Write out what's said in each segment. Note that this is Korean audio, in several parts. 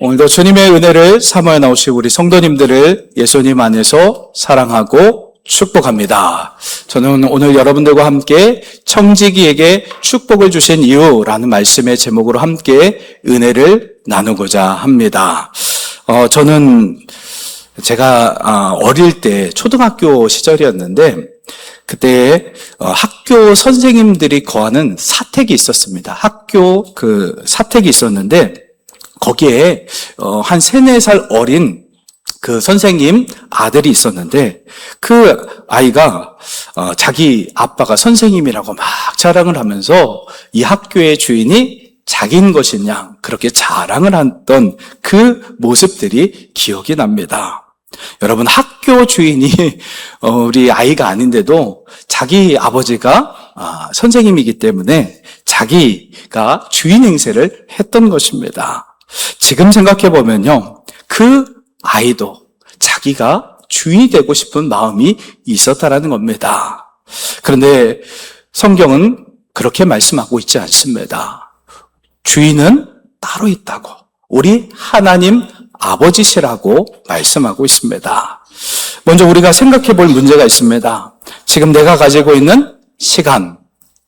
오늘도 주님의 은혜를 사모해 나오시고 우리 성도님들을 예수님 안에서 사랑하고 축복합니다. 저는 오늘 여러분들과 함께 청지기에게 축복을 주신 이유라는 말씀의 제목으로 함께 은혜를 나누고자 합니다. 저는 제가 어릴 때 초등학교 시절이었는데 그때 학교 선생님들이 거하는 사택이 있었습니다. 학교 사택이 있었는데 거기에 한 3, 4살 어린 그 선생님 아들이 있었는데 그 아이가 자기 아빠가 선생님이라고 막 자랑을 하면서 이 학교의 주인이 자기인 것이냐 그렇게 자랑을 했던 그 모습들이 기억이 납니다. 여러분, 학교 주인이 우리 아이가 아닌데도 자기 아버지가 선생님이기 때문에 자기가 주인 행세를 했던 것입니다. 지금 생각해 보면요, 그 아이도 자기가 주인이 되고 싶은 마음이 있었다라는 겁니다. 그런데 성경은 그렇게 말씀하고 있지 않습니다. 주인은 따로 있다고, 우리 하나님 아버지시라고 말씀하고 있습니다. 먼저 우리가 생각해 볼 문제가 있습니다. 지금 내가 가지고 있는 시간,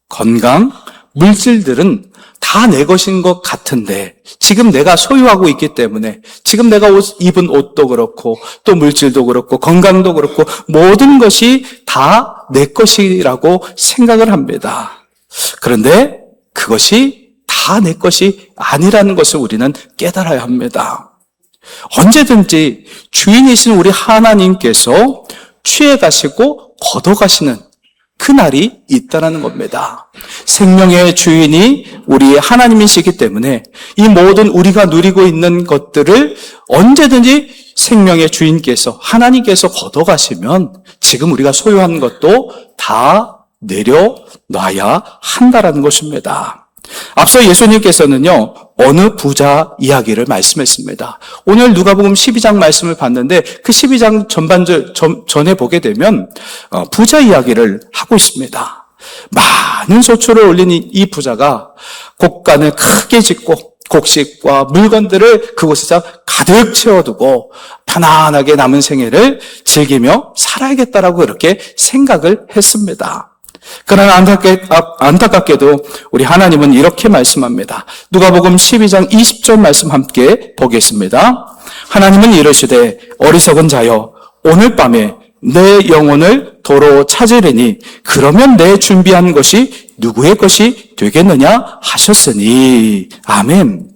건강, 물질들은 다 내 것인 것 같은데 지금 내가 소유하고 있기 때문에 지금 내가 입은 옷도 그렇고 또 물질도 그렇고 건강도 그렇고 모든 것이 다 내 것이라고 생각을 합니다. 그런데 그것이 다 내 것이 아니라는 것을 우리는 깨달아야 합니다. 언제든지 주인이신 우리 하나님께서 취해가시고 걷어가시는 그날이 있다는 겁니다. 생명의 주인이 우리 하나님이시기 때문에 이 모든 우리가 누리고 있는 것들을 언제든지 생명의 주인께서 하나님께서 걷어가시면 지금 우리가 소유한 것도 다 내려놔야 한다는 것입니다. 앞서 예수님께서는요, 어느 부자 이야기를 말씀했습니다. 오늘 누가복음 12장 말씀을 봤는데 그 12장 전에 보게 되면 부자 이야기를 하고 있습니다. 많은 소출을 올린 이 부자가 곡간을 크게 짓고 곡식과 물건들을 그곳에 가득 채워두고 편안하게 남은 생애를 즐기며 살아야겠다라고 그렇게 생각을 했습니다. 그러나 안타깝게도 우리 하나님은 이렇게 말씀합니다. 누가복음 12장 20절 말씀 함께 보겠습니다. 하나님은 이르시되 어리석은 자여 오늘 밤에 내 영혼을 도로 찾으리니 그러면 내 준비한 것이 누구의 것이 되겠느냐 하셨으니. 아멘.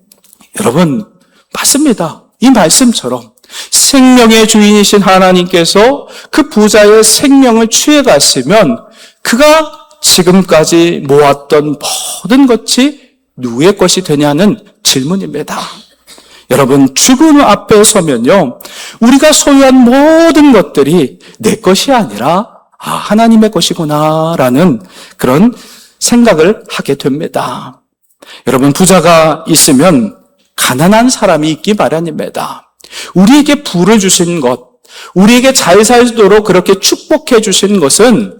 여러분, 맞습니다. 이 말씀처럼 생명의 주인이신 하나님께서 그 부자의 생명을 취해갔으면 그가 지금까지 모았던 모든 것이 누구의 것이 되냐는 질문입니다. 여러분, 죽음 앞에 서면요, 우리가 소유한 모든 것들이 내 것이 아니라 하나님의 것이구나라는 그런 생각을 하게 됩니다. 여러분, 부자가 있으면 가난한 사람이 있기 마련입니다. 우리에게 부를 주신 것, 우리에게 잘 살도록 그렇게 축복해 주신 것은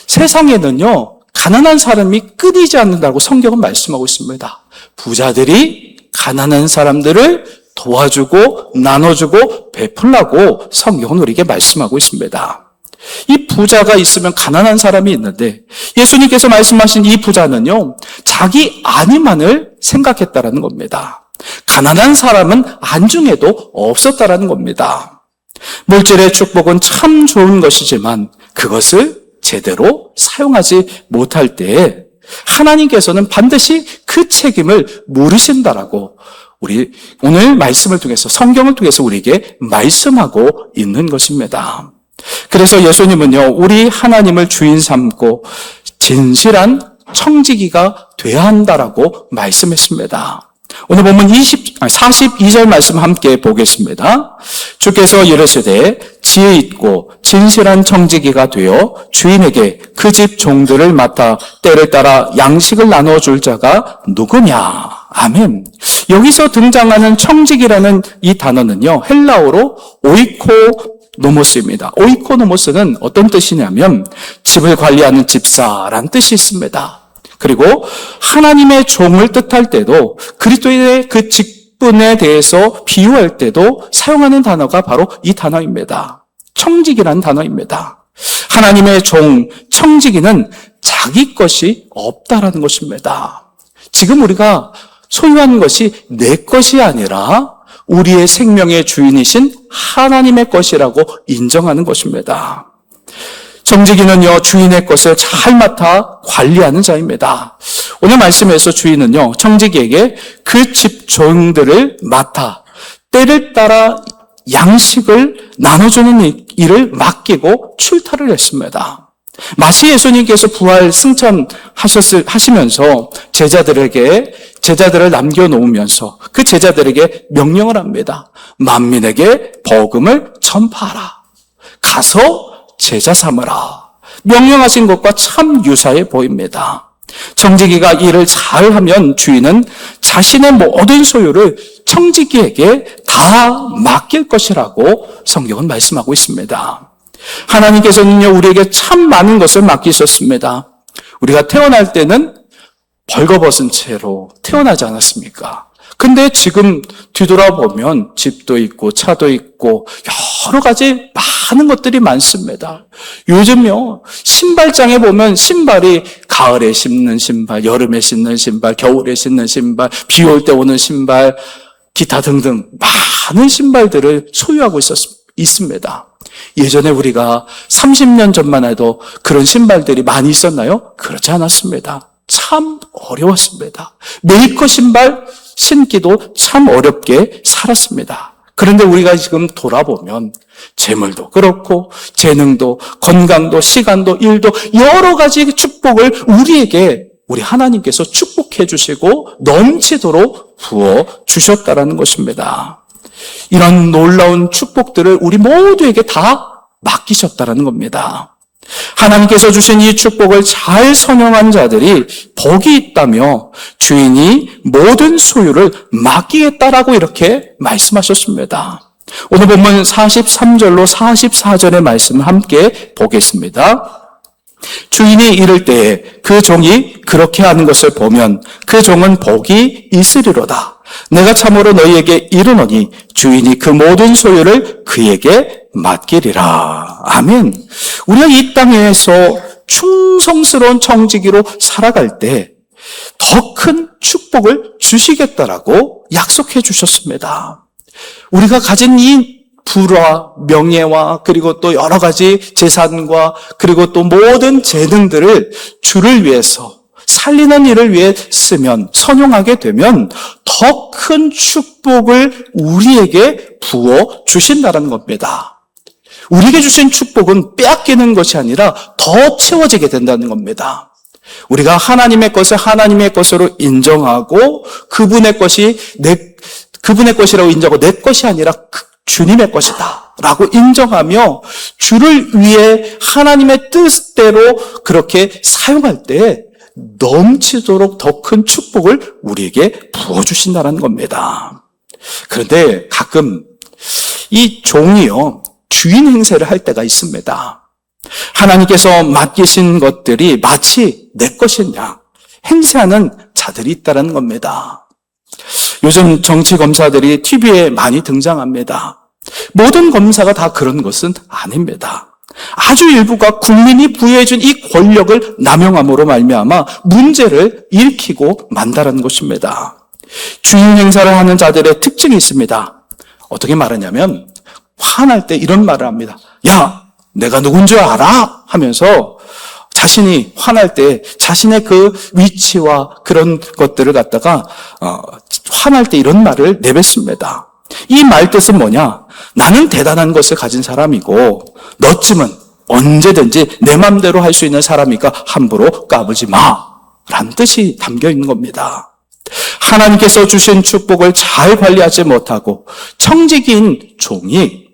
세상에는요, 가난한 사람이 끊이지 않는다고 성경은 말씀하고 있습니다. 부자들이 가난한 사람들을 도와주고 나눠주고 베풀라고 성경은 우리에게 말씀하고 있습니다. 이 부자가 있으면 가난한 사람이 있는데 예수님께서 말씀하신 이 부자는요, 자기 안위만을 생각했다라는 겁니다. 가난한 사람은 안중에도 없었다라는 겁니다. 물질의 축복은 참 좋은 것이지만 그것을 제대로 사용하지 못할 때에 하나님께서는 반드시 그 책임을 물으신다라고 우리 오늘 말씀을 통해서, 성경을 통해서 우리에게 말씀하고 있는 것입니다. 그래서 예수님은요, 우리 하나님을 주인 삼고 진실한 청지기가 돼야 한다라고 말씀했습니다. 오늘 보면 42절 말씀 함께 보겠습니다. 주께서 이르시되 지혜 있고 진실한 청지기가 되어 주인에게 그 집 종들을 맡아 때를 따라 양식을 나눠줄 자가 누구냐. 아멘. 여기서 등장하는 청지기라는 이 단어는요, 헬라어로 오이코노모스입니다. 오이코노모스는 어떤 뜻이냐면 집을 관리하는 집사라는 뜻이 있습니다. 그리고 하나님의 종을 뜻할 때도 그리스도인의 그 직분에 대해서 비유할 때도 사용하는 단어가 바로 이 단어입니다. 청지기라는 단어입니다. 하나님의 종, 청지기는 자기 것이 없다라는 것입니다. 지금 우리가 소유한 것이 내 것이 아니라 우리의 생명의 주인이신 하나님의 것이라고 인정하는 것입니다. 청지기는요, 주인의 것을 잘 맡아 관리하는 자입니다. 오늘 말씀에서 주인은요, 청지기에게 그 집 종들을 맡아 때를 따라 양식을 나눠주는 일을 맡기고 출타를 했습니다. 마치 예수님께서 부활 승천하시면서 제자들을 남겨놓으면서 그 제자들에게 명령을 합니다. 만민에게 복음을 전파하라. 가서 제자 삼으라. 명령하신 것과 참 유사해 보입니다. 청지기가 일을 잘하면 주인은 자신의 모든 소유를 청지기에게 다 맡길 것이라고 성경은 말씀하고 있습니다. 하나님께서는요, 우리에게 참 많은 것을 맡기셨습니다. 우리가 태어날 때는 벌거벗은 채로 태어나지 않았습니까? 근데 지금 뒤돌아보면 집도 있고 차도 있고 여러 가지 많은 것들이 많습니다. 요즘요, 신발장에 보면 신발이 가을에 신는 신발, 여름에 신는 신발, 겨울에 신는 신발, 비 올 때 오는 신발, 기타 등등 많은 신발들을 소유하고 있습니다. 예전에 우리가 30년 전만 해도 그런 신발들이 많이 있었나요? 그렇지 않았습니다. 참 어려웠습니다. 메이커 신발 신기도 참 어렵게 살았습니다. 그런데 우리가 지금 돌아보면 재물도 그렇고 재능도 건강도 시간도 일도 여러 가지 축복을 우리 하나님께서 축복해 주시고 넘치도록 부어 주셨다라는 것입니다. 이런 놀라운 축복들을 우리 모두에게 다 맡기셨다라는 겁니다. 하나님께서 주신 이 축복을 잘 선용한 자들이 복이 있다며 주인이 모든 소유를 맡기겠다라고 이렇게 말씀하셨습니다. 오늘 본문 43절로 44절의 말씀을 함께 보겠습니다. 주인이 이를 때에 그 종이 그렇게 하는 것을 보면 그 종은 복이 있으리로다. 내가 참으로 너희에게 이르노니 주인이 그 모든 소유를 그에게 맡기리라. 아멘. 우리가 이 땅에서 충성스러운 청지기로 살아갈 때 더 큰 축복을 주시겠다라고 약속해 주셨습니다. 우리가 가진 이 부와 명예와 그리고 또 여러 가지 재산과 그리고 또 모든 재능들을 주를 위해서 살리는 일을 위해 쓰면 선용하게 되면 더 큰 축복을 우리에게 부어 주신다는 겁니다. 우리에게 주신 축복은 빼앗기는 것이 아니라 더 채워지게 된다는 겁니다. 우리가 하나님의 것을 하나님의 것으로 인정하고 그분의 것이라고 인정하고 내 것이 아니라 주님의 것이다 라고 인정하며 주를 위해 하나님의 뜻대로 그렇게 사용할 때 넘치도록 더 큰 축복을 우리에게 부어주신다는 겁니다. 그런데 가끔 이 종이요, 주인 행세를 할 때가 있습니다. 하나님께서 맡기신 것들이 마치 내 것이냐 행세하는 자들이 있다는 겁니다. 요즘 정치 검사들이 TV에 많이 등장합니다. 모든 검사가 다 그런 것은 아닙니다. 아주 일부가 국민이 부여해준 이 권력을 남용함으로 말미암아 문제를 일으키고 만다라는 것입니다. 주인 행사를 하는 자들의 특징이 있습니다. 어떻게 말하냐면 화날 때 이런 말을 합니다. 야, 내가 누군 줄 알아? 하면서 자신이 화날 때 자신의 그 위치와 그런 것들을 갖다가 화날 때 이런 말을 내뱉습니다. 이 말 뜻은 뭐냐? 나는 대단한 것을 가진 사람이고 너쯤은 언제든지 내 맘대로 할 수 있는 사람이니까 함부로 까불지 마 라는 뜻이 담겨 있는 겁니다. 하나님께서 주신 축복을 잘 관리하지 못하고 청지기인 종이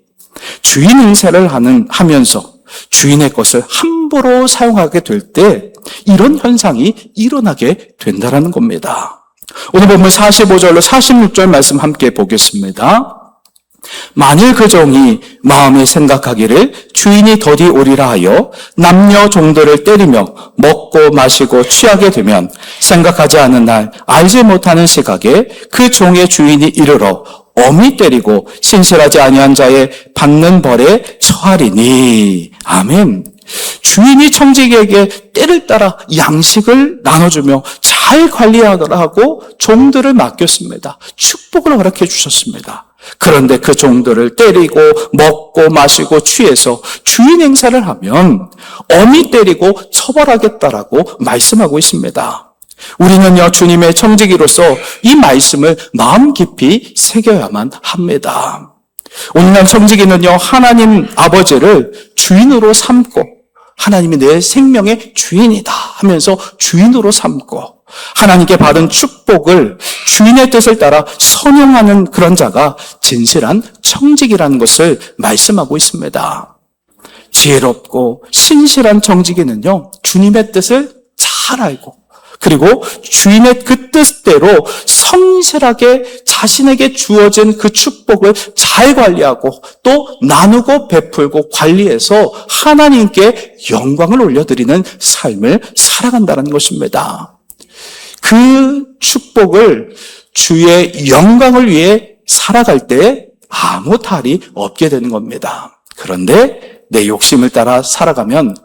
주인 행세를 하면서 주인의 것을 함부로 사용하게 될 때 이런 현상이 일어나게 된다는 겁니다. 오늘 보면 45절로 46절 말씀 함께 보겠습니다. 만일 그 종이 마음에 생각하기를 주인이 더디 오리라 하여 남녀 종들을 때리며 먹고 마시고 취하게 되면 생각하지 않은 날 알지 못하는 시각에 그 종의 주인이 이르러 엄히 때리고 신실하지 아니한 자의 받는 벌에 처하리니. 아멘. 주인이 청지기에게 때를 따라 양식을 나눠주며 잘 관리하라고 종들을 맡겼습니다. 축복을 허락해 주셨습니다. 그런데 그 종들을 때리고 먹고 마시고 취해서 주인 행사를 하면 엄히 때리고 처벌하겠다라고 말씀하고 있습니다. 우리는요, 주님의 청지기로서 이 말씀을 마음 깊이 새겨야만 합니다. 오늘날 청지기는요, 하나님 아버지를 주인으로 삼고 하나님이 내 생명의 주인이다 하면서 주인으로 삼고 하나님께 받은 축복을 주인의 뜻을 따라 선용하는 그런 자가 진실한 청지기라는 것을 말씀하고 있습니다. 지혜롭고 신실한 청지기는요, 주님의 뜻을 잘 알고 그리고 주인의 그 뜻대로 성실하게 자신에게 주어진 그 축복을 잘 관리하고 또 나누고 베풀고 관리해서 하나님께 영광을 올려드리는 삶을 살아간다는 것입니다. 그 축복을 주의 영광을 위해 살아갈 때 아무 탈이 없게 되는 겁니다. 그런데 내 욕심을 따라 살아가면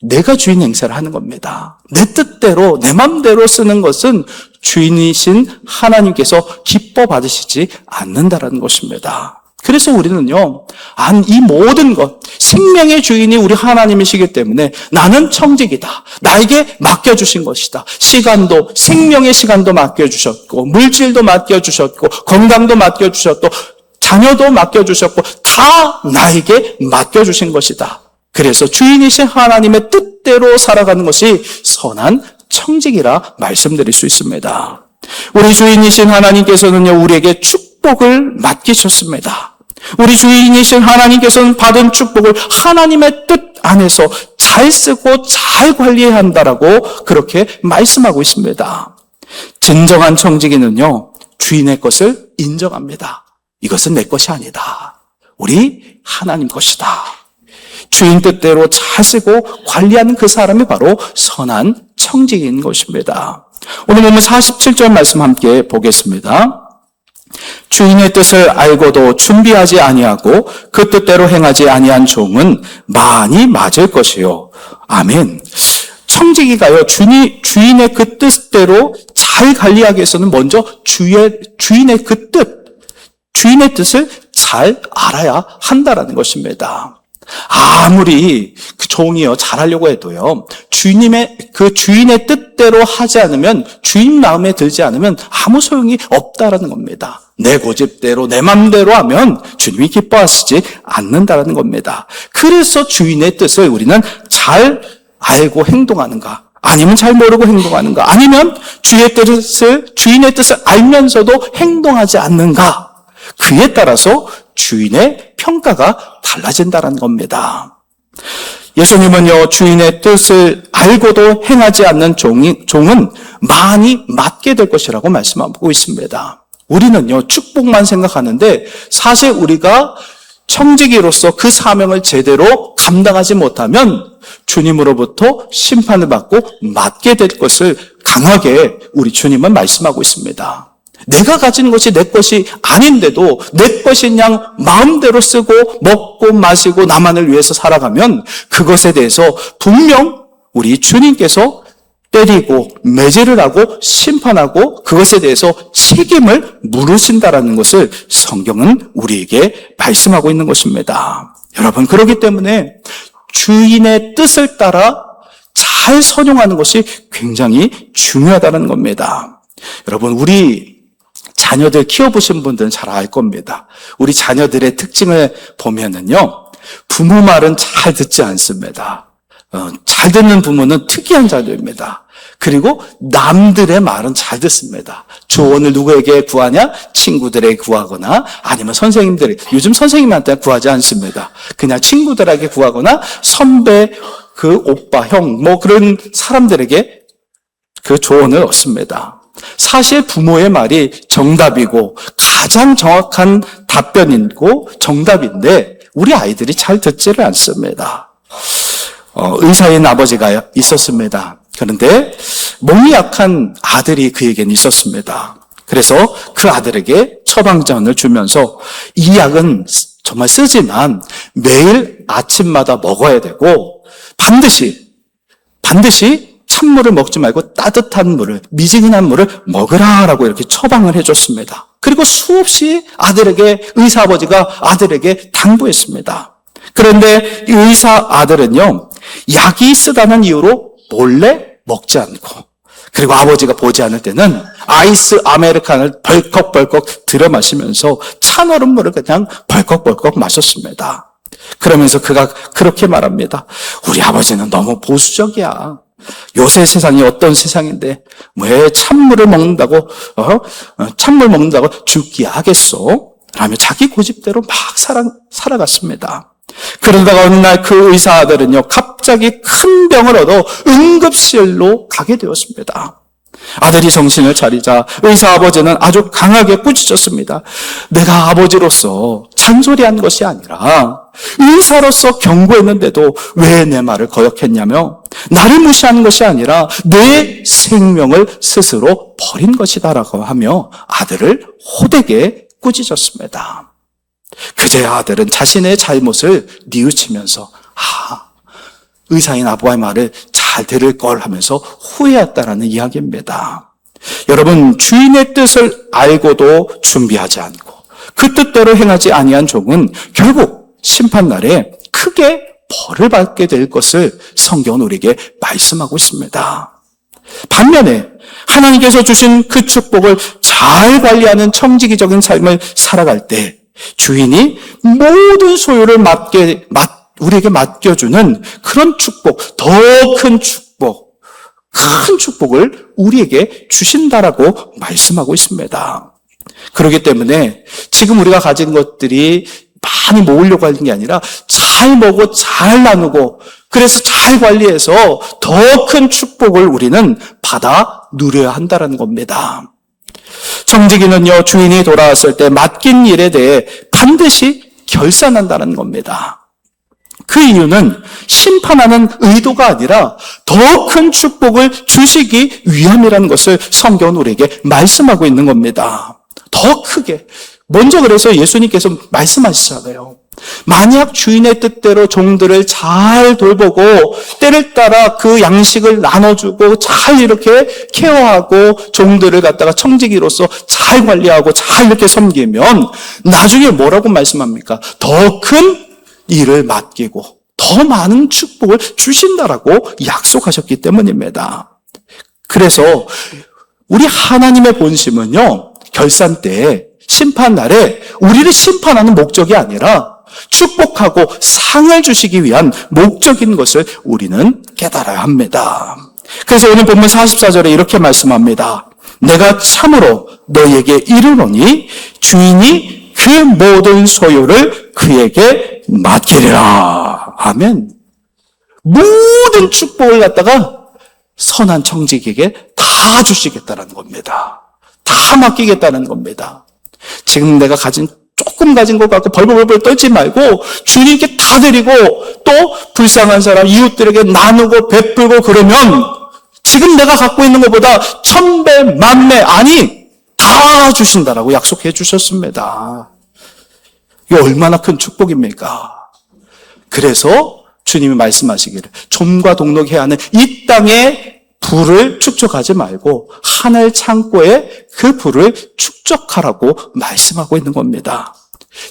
내가 주인 행세를 하는 겁니다. 내 뜻대로 내 맘대로 쓰는 것은 주인이신 하나님께서 기뻐 받으시지 않는다라는 것입니다. 그래서 우리는요, 이 모든 것, 생명의 주인이 우리 하나님이시기 때문에 나는 청지기다. 나에게 맡겨주신 것이다. 시간도, 생명의 시간도 맡겨주셨고, 물질도 맡겨주셨고, 건강도 맡겨주셨고, 자녀도 맡겨주셨고, 다 나에게 맡겨주신 것이다. 그래서 주인이신 하나님의 뜻대로 살아가는 것이 선한 청지기라 말씀드릴 수 있습니다. 우리 주인이신 하나님께서는요, 우리에게 축복을 맡기셨습니다. 우리 주인이신 하나님께서는 받은 축복을 하나님의 뜻 안에서 잘 쓰고 잘 관리해야 한다라고 그렇게 말씀하고 있습니다. 진정한 청지기는요, 주인의 것을 인정합니다. 이것은 내 것이 아니다. 우리 하나님 것이다. 주인 뜻대로 잘 쓰고 관리하는 그 사람이 바로 선한 청지기인 것입니다. 오늘 보면 47절 말씀 함께 보겠습니다. 주인의 뜻을 알고도 준비하지 아니하고 그 뜻대로 행하지 아니한 종은 많이 맞을 것이요. 아멘. 청지기가요, 주인의 그 뜻대로 잘 관리하기 위해서는 먼저 주인의 그 뜻, 주인의 뜻을 잘 알아야 한다라는 것입니다. 아무리 그 종이요 잘하려고 해도요, 주인의 뜻대로 하지 않으면, 주인 마음에 들지 않으면 아무 소용이 없다라는 겁니다. 내 고집대로 내 맘대로 하면 주님이 기뻐하시지 않는다라는 겁니다. 그래서 주인의 뜻을 우리는 잘 알고 행동하는가, 아니면 잘 모르고 행동하는가, 아니면 주인의 뜻을 알면서도 행동하지 않는가, 그에 따라서 주인의 평가가 달라진다는 겁니다. 예수님은요, 주인의 뜻을 알고도 행하지 않는 종은 많이 맞게 될 것이라고 말씀하고 있습니다. 우리는요, 축복만 생각하는데 사실 우리가 청지기로서 그 사명을 제대로 감당하지 못하면 주님으로부터 심판을 받고 맞게 될 것을 강하게 우리 주님은 말씀하고 있습니다. 내가 가진 것이 내 것이 아닌데도 내 것인 양 마음대로 쓰고 먹고 마시고 나만을 위해서 살아가면 그것에 대해서 분명 우리 주님께서 때리고 매질을 하고 심판하고 그것에 대해서 책임을 물으신다라는 것을 성경은 우리에게 말씀하고 있는 것입니다. 여러분, 그렇기 때문에 주인의 뜻을 따라 잘 선용하는 것이 굉장히 중요하다는 겁니다. 여러분, 우리 자녀들 키워보신 분들은 잘 알 겁니다. 우리 자녀들의 특징을 보면은요, 부모 말은 잘 듣지 않습니다. 잘 듣는 부모는 특이한 자녀입니다. 그리고 남들의 말은 잘 듣습니다. 조언을 누구에게 구하냐? 친구들에게 구하거나 아니면 요즘 선생님한테 구하지 않습니다. 그냥 친구들에게 구하거나 선배, 그 오빠, 형, 그런 사람들에게 그 조언을 얻습니다. 사실 부모의 말이 정답이고 가장 정확한 답변이고 정답인데 우리 아이들이 잘 듣지를 않습니다. 의사인 아버지가 있었습니다. 그런데 몸이 약한 아들이 그에게는 있었습니다. 그래서 그 아들에게 처방전을 주면서 이 약은 정말 쓰지만 매일 아침마다 먹어야 되고 반드시 찬물을 먹지 말고 따뜻한 물을, 미지근한 물을 먹으라라고 이렇게 처방을 해줬습니다. 그리고 수없이 의사 아버지가 아들에게 당부했습니다. 그런데 이 의사 아들은요, 약이 쓰다는 이유로 몰래 먹지 않고, 그리고 아버지가 보지 않을 때는 아이스 아메리카노를 벌컥벌컥 들여 마시면서 찬 얼음물을 그냥 벌컥벌컥 마셨습니다. 그러면서 그가 그렇게 말합니다. 우리 아버지는 너무 보수적이야. 요새 세상이 어떤 세상인데 왜 찬물 먹는다고 죽기 하겠소? 라며 자기 고집대로 막 살아갔습니다. 그러다가 어느 날 그 의사 아들은요, 갑자기 큰 병을 얻어 응급실로 가게 되었습니다. 아들이 정신을 차리자 의사 아버지는 아주 강하게 꾸짖었습니다. 내가 아버지로서 잔소리한 것이 아니라 의사로서 경고했는데도 왜 내 말을 거역했냐며 나를 무시한 것이 아니라 내 생명을 스스로 버린 것이다라고 하며 아들을 호되게 꾸짖었습니다. 그제야 아들은 자신의 잘못을 뉘우치면서 의사인 아버지의 말을 잘 들을 걸 하면서 후회했다라는 이야기입니다. 여러분, 주인의 뜻을 알고도 준비하지 않고 그 뜻대로 행하지 아니한 종은 결국 심판날에 크게 벌을 받게 될 것을 성경은 우리에게 말씀하고 있습니다. 반면에 하나님께서 주신 그 축복을 잘 관리하는 청지기적인 삶을 살아갈 때 주인이 모든 소유를 우리에게 맡겨주는 그런 축복, 더 큰 축복, 큰 축복을 우리에게 주신다라고 말씀하고 있습니다. 그렇기 때문에 지금 우리가 가진 것들이 많이 모으려고 하는 게 아니라 잘 먹고 잘 나누고 그래서 잘 관리해서 더 큰 축복을 우리는 받아 누려야 한다는 겁니다. 청지기는요, 주인이 돌아왔을 때 맡긴 일에 대해 반드시 결산한다는 겁니다. 그 이유는 심판하는 의도가 아니라 더 큰 축복을 주시기 위함이라는 것을 성경은 우리에게 말씀하고 있는 겁니다. 더 크게. 먼저 그래서 예수님께서 말씀하시잖아요. 만약 주인의 뜻대로 종들을 잘 돌보고 때를 따라 그 양식을 나눠주고 잘 이렇게 케어하고 종들을 갖다가 청지기로서 잘 관리하고 잘 이렇게 섬기면 나중에 뭐라고 말씀합니까? 더 큰 일을 맡기고 더 많은 축복을 주신다라고 약속하셨기 때문입니다. 그래서 우리 하나님의 본심은요, 결산 때 심판 날에 우리를 심판하는 목적이 아니라 축복하고 상을 주시기 위한 목적인 것을 우리는 깨달아야 합니다. 그래서 오늘 본문 44절에 이렇게 말씀합니다. 내가 참으로 너희에게 이르노니 주인이 그 모든 소유를 그에게 맡기리라. 아멘. 모든 축복을 갖다가 선한 청지기에게 다 주시겠다는 겁니다. 다 맡기겠다는 겁니다. 지금 내가 조금 가진 것 갖고 벌벌벌 떨지 말고 주님께 다 드리고 또 불쌍한 사람, 이웃들에게 나누고 베풀고 그러면 지금 내가 갖고 있는 것보다 1000배, 10,000배, 아니 다 주신다라고 약속해 주셨습니다. 이게 얼마나 큰 축복입니까? 그래서 주님이 말씀하시기를 좀과 동록해야 하는 이 땅에 불을 축적하지 말고 하늘 창고에 그 불을 축적하라고 말씀하고 있는 겁니다.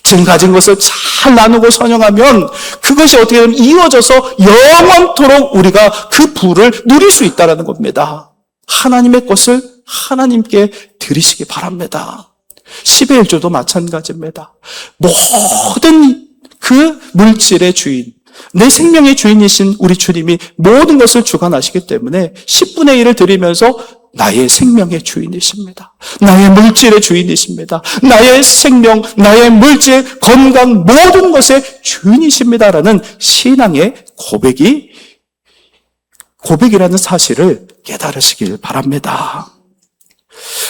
지금 가진 것을 잘 나누고 선용하면 그것이 어떻게 보면 이어져서 영원토록 우리가 그 불을 누릴 수 있다는 겁니다. 하나님의 것을 하나님께 드리시기 바랍니다. 10의 1조도 마찬가지입니다. 모든 그 물질의 주인, 내 생명의 주인이신 우리 주님이 모든 것을 주관하시기 때문에 10분의 1을 드리면서 나의 생명의 주인이십니다. 나의 물질의 주인이십니다. 나의 생명, 나의 물질, 건강 모든 것의 주인이십니다라는 신앙의 고백이라는 사실을 깨달으시길 바랍니다.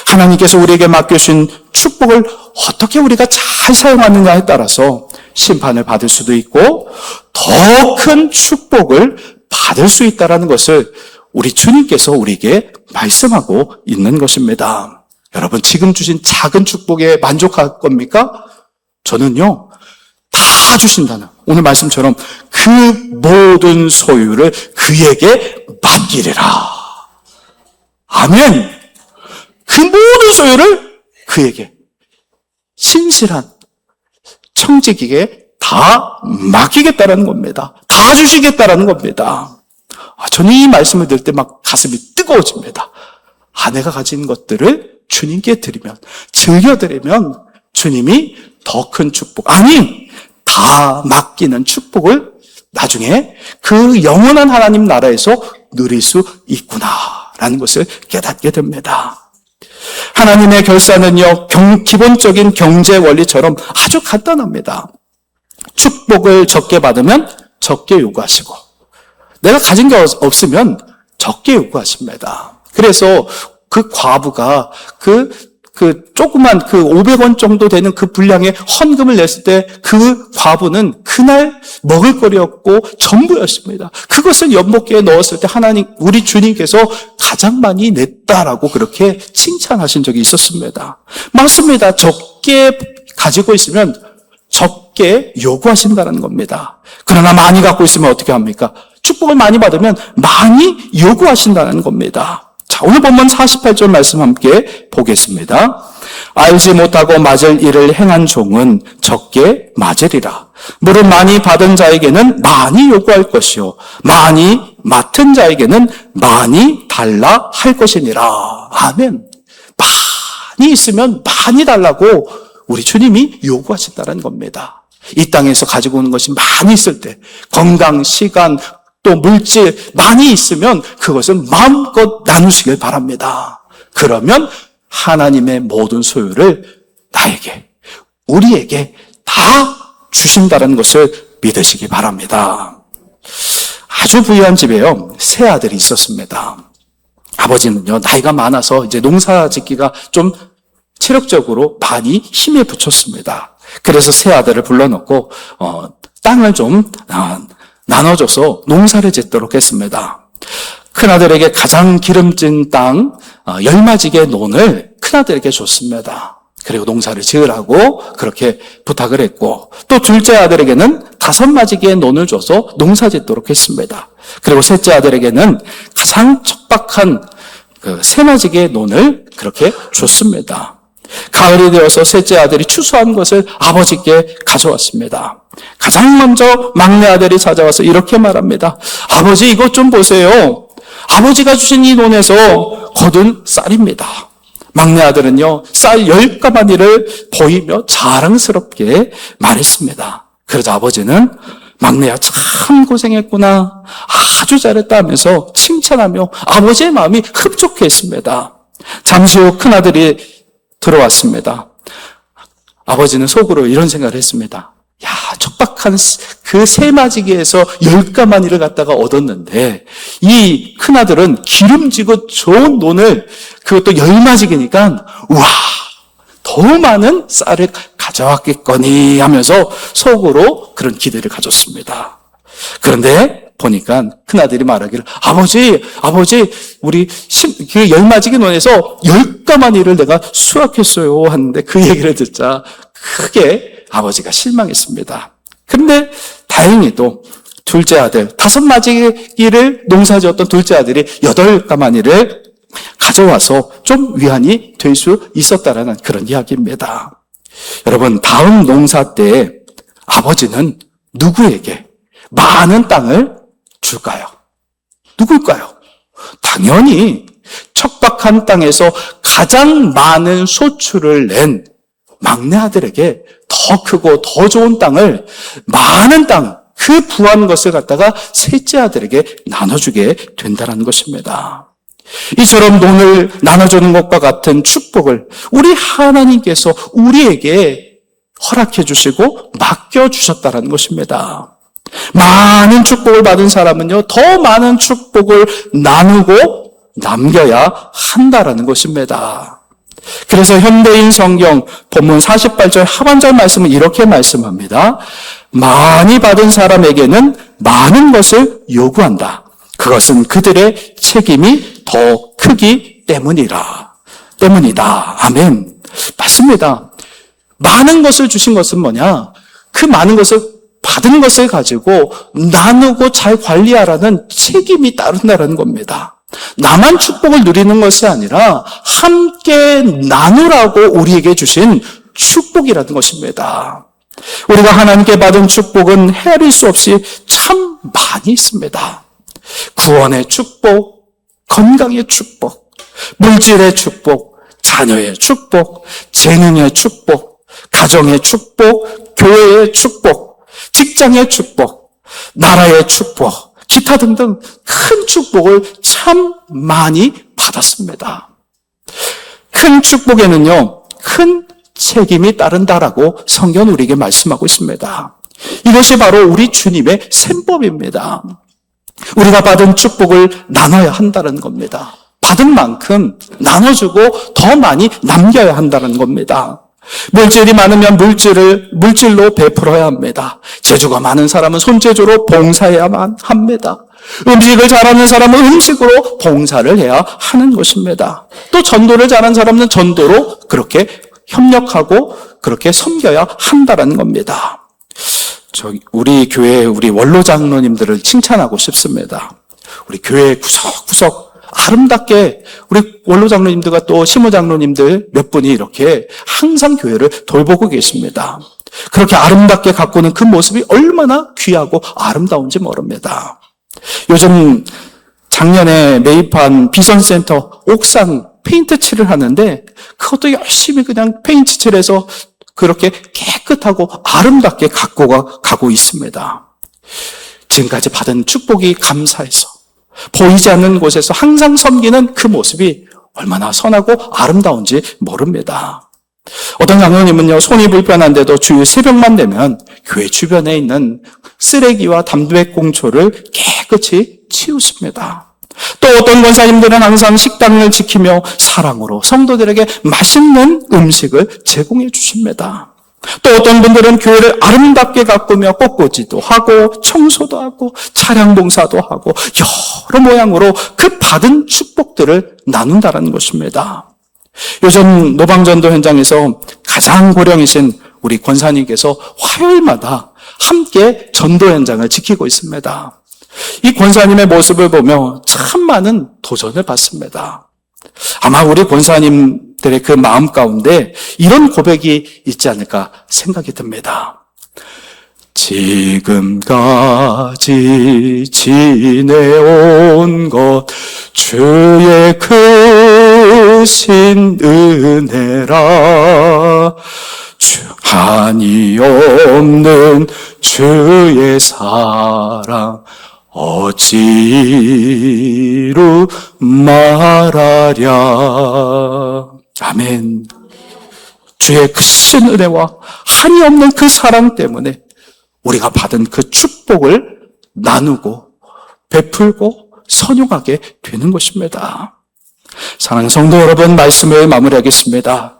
하나님께서 우리에게 맡겨주신 축복을 어떻게 우리가 잘 사용하느냐에 따라서 심판을 받을 수도 있고 더 큰 축복을 받을 수 있다는 것을 우리 주님께서 우리에게 말씀하고 있는 것입니다. 여러분, 지금 주신 작은 축복에 만족할 겁니까? 저는요, 다 주신다는 오늘 말씀처럼 그 모든 소유를 그에게 맡기리라. 아멘. 그 모든 소유를 그에게, 신실한 청지기에게 다 맡기겠다는 겁니다. 다 주시겠다는 겁니다. 저는 이 말씀을 들을 때 막 가슴이 뜨거워집니다. 내가 가진 것들을 주님께 드리면, 즐겨드리면 주님이 더 큰 축복, 다 맡기는 축복을 나중에 그 영원한 하나님 나라에서 누릴 수 있구나라는 것을 깨닫게 됩니다. 하나님의 결사는요, 기본적인 경제 원리처럼 아주 간단합니다. 축복을 적게 받으면 적게 요구하시고, 내가 가진 게 없으면 적게 요구하십니다. 그래서 그 과부가 조그만 500원 정도 되는 그 분량의 헌금을 냈을 때 그 과부는 그날 먹을거리 없고 전부였습니다. 그것을 연못기에 넣었을 때 하나님, 우리 주님께서 가장 많이 냈다라고 그렇게 칭찬하신 적이 있었습니다. 맞습니다. 적게 가지고 있으면 적게 요구하신다는 겁니다. 그러나 많이 갖고 있으면 어떻게 합니까? 축복을 많이 받으면 많이 요구하신다는 겁니다. 자, 오늘 본문 48절 말씀 함께 보겠습니다. 알지 못하고 맞을 일을 행한 종은 적게 맞으리라. 물을 많이 받은 자에게는 많이 요구할 것이요 많이 맡은 자에게는 많이 달라 할 것이니라. 아멘. 많이 있으면 많이 달라고 우리 주님이 요구하신다는 겁니다. 이 땅에서 가지고 오는 것이 많이 있을 때, 건강, 시간, 또 물질 많이 있으면 그것은 마음껏 나누시길 바랍니다. 그러면 하나님의 모든 소유를 나에게, 우리에게 다 주신다는 것을 믿으시기 바랍니다. 아주 부유한 집에요, 세 아들이 있었습니다. 아버지는요, 나이가 많아서 이제 농사 짓기가 좀 체력적으로 많이 힘에 부쳤습니다. 그래서 세 아들을 불러놓고 땅을 좀 나눠줘서 농사를 짓도록 했습니다. 큰아들에게 가장 기름진 땅 10마지개 논을 큰아들에게 줬습니다. 그리고 농사를 지으라고 그렇게 부탁을 했고, 또 둘째 아들에게는 5마지개의 논을 줘서 농사 짓도록 했습니다. 그리고 셋째 아들에게는 가장 척박한 3마지개의 논을 그렇게 줬습니다. 가을이 되어서 셋째 아들이 추수한 것을 아버지께 가져왔습니다. 가장 먼저 막내 아들이 찾아와서 이렇게 말합니다. 아버지, 이것 좀 보세요. 아버지가 주신 이 논에서 거둔 쌀입니다. 막내 아들은요, 쌀 10가마니를 보이며 자랑스럽게 말했습니다. 그러자 아버지는 막내야, 참 고생했구나, 아주 잘했다 하면서 칭찬하며 아버지의 마음이 흡족했습니다. 잠시 후 큰아들이 들어왔습니다. 아버지는 속으로 이런 생각을 했습니다. 야, 척박한 그 3마지기에서 10가마니를 갖다가 얻었는데, 이 큰아들은 기름지고 좋은 논을, 그것도 10마지기니까, 우와, 더 많은 쌀을 가져왔겠거니 하면서 속으로 그런 기대를 가졌습니다. 그런데 보니까 큰아들이 말하기를, 아버지, 우리 그 10마지기 논에서 10가마니를 내가 수확했어요 하는데, 그 얘기를 듣자 크게 아버지가 실망했습니다. 그런데 다행히도 둘째 아들, 5마지기를 농사지었던 둘째 아들이 8가마니를 가져와서 좀 위안이 될 수 있었다라는 그런 이야기입니다. 여러분, 다음 농사 때 아버지는 누구에게 많은 땅을 줄까요? 누굴까요? 당연히 척박한 땅에서 가장 많은 소출을 낸 막내 아들에게 더 크고 더 좋은 땅을, 많은 땅, 그 부한 것을 갖다가 셋째 아들에게 나눠주게 된다는 것입니다. 이처럼 논을 나눠주는 것과 같은 축복을 우리 하나님께서 우리에게 허락해 주시고 맡겨주셨다는 것입니다. 많은 축복을 받은 사람은요, 더 많은 축복을 나누고 남겨야 한다라는 것입니다. 그래서 현대인 성경 본문 48절 하반절 말씀은 이렇게 말씀합니다. 많이 받은 사람에게는 많은 것을 요구한다. 그것은 그들의 책임이 더 크기 때문이다. 아멘. 맞습니다. 많은 것을 주신 것은 뭐냐? 그 많은 것을 받은 것을 가지고 나누고 잘 관리하라는 책임이 따른다는 겁니다. 나만 축복을 누리는 것이 아니라 함께 나누라고 우리에게 주신 축복이라는 것입니다. 우리가 하나님께 받은 축복은 헤아릴 수 없이 참 많이 있습니다. 구원의 축복, 건강의 축복, 물질의 축복, 자녀의 축복, 재능의 축복, 가정의 축복, 교회의 축복, 직장의 축복, 나라의 축복, 기타 등등 큰 축복을 참 많이 받았습니다. 큰 축복에는요, 큰 책임이 따른다라고 성경은 우리에게 말씀하고 있습니다. 이것이 바로 우리 주님의 셈법입니다. 우리가 받은 축복을 나눠야 한다는 겁니다. 받은 만큼 나눠주고 더 많이 남겨야 한다는 겁니다. 물질이 많으면 물질로 베풀어야 합니다. 재주가 많은 사람은 손재주로 봉사해야만 합니다. 음식을 잘하는 사람은 음식으로 봉사를 해야 하는 것입니다. 또 전도를 잘하는 사람은 전도로 그렇게 협력하고 그렇게 섬겨야 한다는 겁니다. 우리 교회 우리 원로 장로님들을 칭찬하고 싶습니다. 우리 교회 구석구석 아름답게 우리 원로 장로님들과 또 시모 장로님들 몇 분이 이렇게 항상 교회를 돌보고 계십니다. 그렇게 아름답게 가꾸는 그 모습이 얼마나 귀하고 아름다운지 모릅니다. 요즘 작년에 매입한 비전센터 옥상 페인트 칠을 하는데 그것도 열심히 그냥 페인트 칠해서 그렇게 깨끗하고 아름답게 가고 있습니다. 지금까지 받은 축복이 감사해서 보이지 않는 곳에서 항상 섬기는 그 모습이 얼마나 선하고 아름다운지 모릅니다. 어떤 장로님은요, 손이 불편한데도 주일 새벽만 되면 교회 주변에 있는 쓰레기와 담배꽁초를 깨끗이 치우십니다. 또 어떤 권사님들은 항상 식당을 지키며 사랑으로 성도들에게 맛있는 음식을 제공해 주십니다. 또 어떤 분들은 교회를 아름답게 가꾸며 꽃꽂이도 하고 청소도 하고 차량 봉사도 하고 여러 모양으로 그 받은 축복들을 나눈다는 것입니다. 요즘 노방전도 현장에서 가장 고령이신 우리 권사님께서 화요일마다 함께 전도 현장을 지키고 있습니다. 이 권사님의 모습을 보며 참 많은 도전을 받습니다. 아마 우리 권사님들의 그 마음 가운데 이런 고백이 있지 않을까 생각이 듭니다. 지금까지 지내온 것 주의 크신 은혜라 한이 없는 주의 사랑 어찌로 말하랴. 아멘. 주의 크신 은혜와 한이 없는 그 사랑 때문에 우리가 받은 그 축복을 나누고 베풀고 선용하게 되는 것입니다. 사랑하는 성도 여러분, 말씀을 마무리하겠습니다.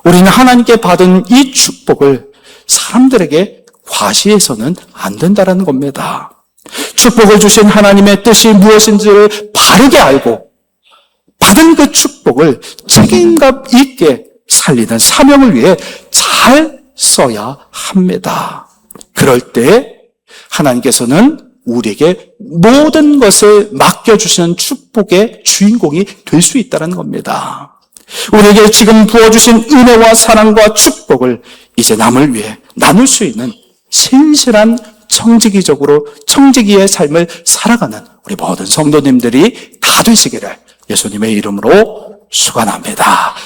우리는 하나님께 받은 이 축복을 사람들에게 과시해서는 안 된다는 겁니다. 축복을 주신 하나님의 뜻이 무엇인지를 바르게 알고 받은 그 축복을 책임감 있게 살리는 사명을 위해 잘 써야 합니다. 그럴 때 하나님께서는 우리에게 모든 것을 맡겨주시는 축복의 주인공이 될 수 있다는 겁니다. 우리에게 지금 부어주신 은혜와 사랑과 축복을 이제 남을 위해 나눌 수 있는 신실한 청지기의 삶을 살아가는 우리 모든 성도님들이 다 되시기를 예수님의 이름으로 축원합니다.